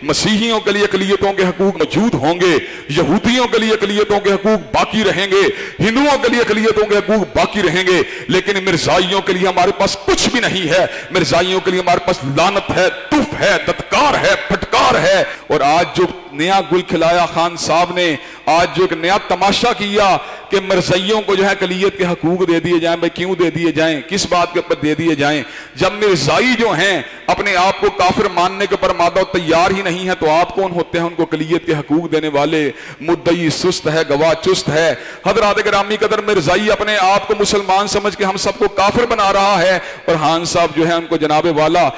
मसीहियों के लिए अक़लियतों के हकूक मौजूद होंगे, यहूदियों के लिए अक़लियतों के हकूक बाकी रहेंगे, हिंदुओं के लिए अक़लियतों के हकूक बाकी रहेंगे, लेकिन मिर्जाइयों के लिए हमारे पास कुछ भी नहीं है। मिर्जाइयों के लिए हमारे पास लानत है, तुफ है, दत्कार है, फटकार है। और आज जो नया गुल खिलाया खान साहब ने, आज जो एक नया तमाशा किया कि मिर्जाइयों को जो है अक़लियत के हकूक दे दिए जाएं। भाई क्यों दे दिए जाएं, किस बात के ऊपर दे दिए जाएं? जब मिर्जाई जो हैं अपने आप को काफिर मानने के पर मादा तैयार ही नहीं है, तो आप कौन होते हैं उनको अक़लियत के हकूक देने वाले? मुद्दई सुस्त है, गवाह चुस्त है। हज़रात गिरामी कदर मिर्जाई अपने आप को मुसलमान समझ के हम सबको काफिर बना रहा है, और खान साहब जो है उनको जनाबे वाला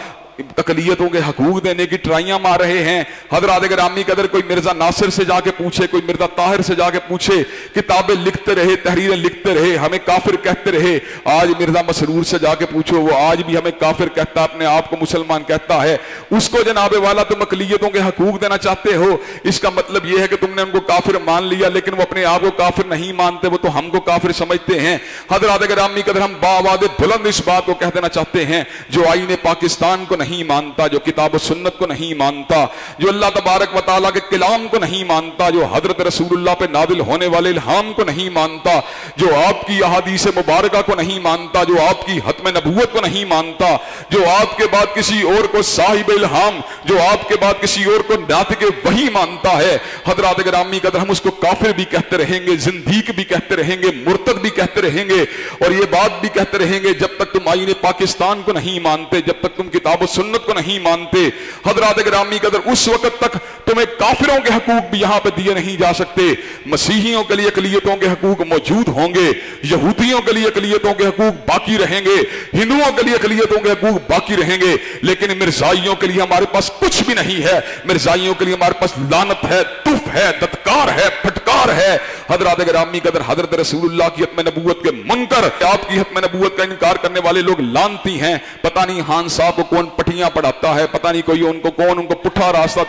अक़लियतों के हकूक देने की ट्राइयां मार रहे हैं। हज़रात गिरामी कदर कोई मिर्जा नासिर से जाके पूछे, कोई मिर्जा ताहिर से जाके पूछे, किताबें लिखते रहे, तहरीरें लिखते रहे, हमें काफिर कहते रहे। आज मिर्जा मसरूर से जाके पूछो, वो आज भी हमें काफिर कहता है, अपने आप को मुसलमान कहता है। उसको जनाबे वाला तुम अक़लियतों के हकूक देना चाहते हो। इसका मतलब यह है कि तुमने उनको काफिर मान लिया, लेकिन वो अपने आप को काफिर नहीं मानते, वो तो हमको काफिर समझते हैं। हज़रात गिरामी कदर हम बावादे बुलंद इस बात को कह देना चाहते हैं, जो आईने पाकिस्तान को नहीं मानता, जो किताब सुन्नत को नहीं मानता, जो अल्लाह तबारक व तआला के कलाम को नहीं मानता, जो हजरत रसूलुल्लाह पे नादिल होने वाले इल्हाम को नहीं मानता, जो आपकी अहादीस मुबारका को नहीं मानता, जो आपकी हत्म नबूवत को नहीं मानता, जो आपके बाद किसी और को साहिब इल्हाम, जो आपके बाद किसी और को नातिक वही मानता है। हज़रात गिरामी कदर हम उसको काफिर भी कहते रहेंगे, जिंदीक भी कहते रहेंगे, मुर्तद भी कहते रहेंगे, और ये बात भी कहते रहेंगे जब तक तुम आईने पाकिस्तान को नहीं मानते, जब तक तुम किताब सुन्नत को नहीं मानते। हज़रात गिरामी कदर उस वक्त तक तुम्हें काफिरों के हकूक भी यहां पे दिए नहीं जा सकते। मसीहियों के लिए अक़लियतों के हकूक मौजूद होंगे, यहूदियों के लिए अक़लियतों के हकूक बाकी रहेंगे, हिंदुओं के लिए अक़लियतों के हकूक बाकी रहेंगे, लेकिन मिर्जाइयों के लिए हमारे पास कुछ भी नहीं है। मिर्जाइयों के लिए हमारे पास लानत है, तुफ है, दत्कार है, फटकार है। हज़रात गिरामी कदर हज़रत रसूलुल्लाह की हत्म नबूवत के मुनकर, आपकी हत्म नबूवत का इनकार करने वाले लोग लानती हैं। पता नहीं खान साहब को कौन पटियां पढ़ाता है, पता नहीं कोई उनको कौन उनको पुट्ठा रास्ता।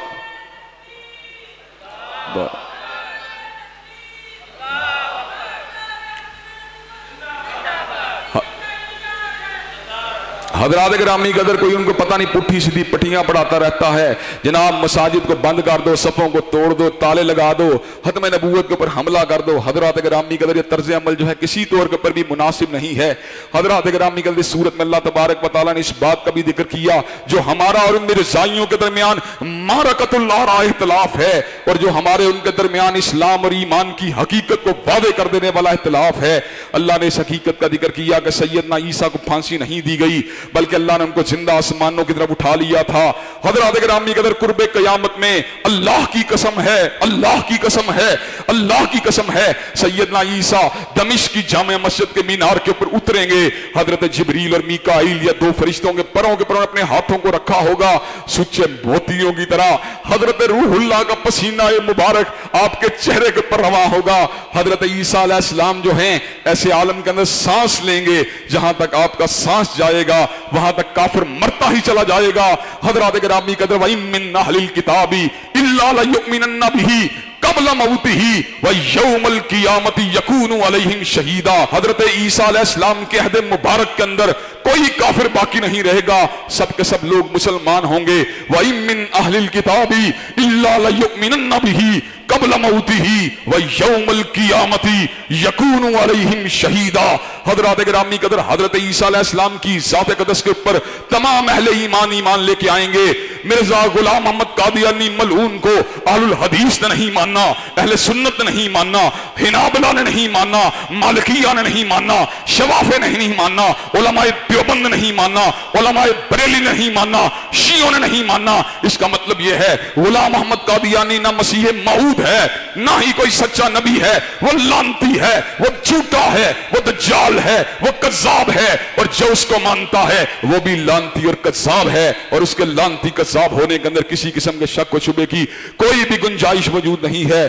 हज़रात गिरामी कदर कोई उनको पता नहीं पुट्ठी सीधी पटियां पढ़ाता रहता है। जनाब मसाजिद को बंद कर दो, सफ़ों को तोड़ दो, ताले लगा दो, हत्म नबूवत के ऊपर हमला कर दो। हज़रात गिरामी कदर ये तर्ज अमल जो है किसी तौर के ऊपर भी मुनासिब नहीं है। हज़रात गिरामी कदर इस सूरत में अल्लाह तबारक व तआला ने इस बात का भी जिक्र किया, जो हमारा और मिर्जाइयों के दरमियान मारकतुल आरा इख्तिलाफ है, और जो हमारे उनके दरमियान इस्लाम और ईमान की हकीकत को वादे कर देने वाला इख्तिलाफ है। अल्लाह ने इस हकीकत का जिक्र किया कि सैयदना ईसा को फांसी नहीं दी गई, बल्कि अल्लाह ने उनको जिंदा आसमानों की तरफ उठा लिया था। हज़रात गिरामी कदर कुर्बे क़यामत में अल्लाह की कसम है, अल्लाह की कसम है, अल्लाह की कसम है, सैयदना ईसा दमिश्क की जामे मस्जिद के मीनार के ऊपर उतरेंगे। हजरत जिब्रील और मीकाईल या दो फरिश्तों के परों के ऊपर अपने हाथों को रखा होगा, सुच्चे मोतियों की तरह हजरत रूहुल्लाह का पसीना मुबारक आपके चेहरे के ऊपर रवा होगा। हजरत ईसा अलैहिस्सलाम जो हैं ऐसे आलम के अंदर सांस लेंगे, जहां तक आपका सांस जाएगा वहां तक काफिर मरता ही चला जाएगा। हज़रात गिरामी कदर व मिन अहलिल किताबी इल्ला लयुमिनन्ना बिही क़ब्ल मौतिही व यौमल क़ियामति यकूनु अलैहिम शहीदा। हजरत ईसा अलैहिस्सलाम के अहद मुबारक के अंदर कोई काफिर बाकी नहीं रहेगा, सब के सब लोग मुसलमान होंगे। व मिन अहलिल किताबी इल्ला लयुमिनन्ना बिही क़ब्ल मौतिही व यौमल क़ियामति यकूनु अलैहिम शहीदा। हज़रात गिरामी कदर हजरत ईसा अलैहिस्सलाम की ज़ात क़दस के ऊपर तमाम अहले ईमान लेके आएंगे। मिर्जा गुलाम मोहम्मद कादियानी मलऊन को अहलुल हदीस ने नहीं माना, अहले सुन्नत ने नहीं माना, हिनाबला ने नहीं माना, मालिकिया ने नहीं माना, शवाफे ने नहीं माना, उलमाए देवबंद ने नहीं माना, उलमाए बरेली ने नहीं माना, शियों ने नहीं माना। इसका मतलब यह है गुलाम मोहम्मद कादियानी ना मसीह मऊद है, ना ही कोई सच्चा नबी है, वो लानती है, वो झूठा है, वो दज्जाल है, वो कज़्ज़ाब है, और जो उसको मानता है वो भी लानती और कज़्ज़ाब है, और उसके लानती कज़्ज़ाब होने के अंदर किसी किस्म के शक व शुबे की कोई भी गुंजाइश मौजूद नहीं है।